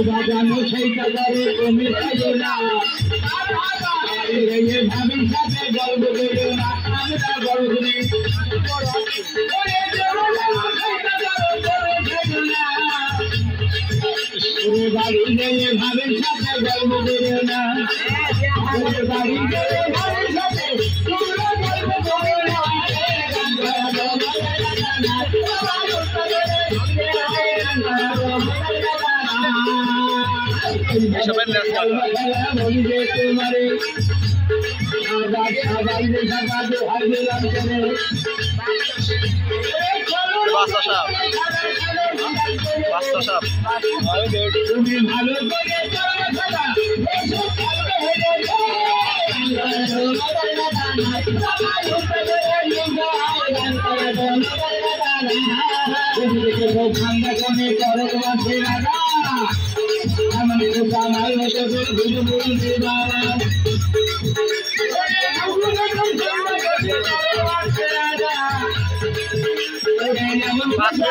বাজানো সেইটা করে তুমি খাইও না ভাবির সাথে গল্প করো না আমরা গল্প নেই বাড়ি গেলে ভাবির সাথে গল্প করো না বাড়ি গেলে ভাবির সাথে তোমরা গল্প করো না তুমি ভালো ঠান্ডা কমে করো তোমার আমার জানাই হতে বুঝে বুঝে বাবা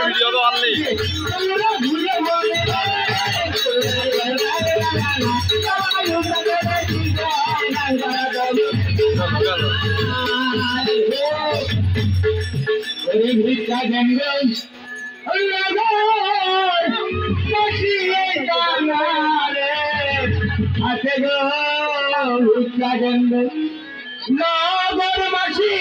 ভিডিও তো আনলি ভিক্ষা জঙ্গল আছে গো ভিক্ষা জঙ্গল নগর বাসী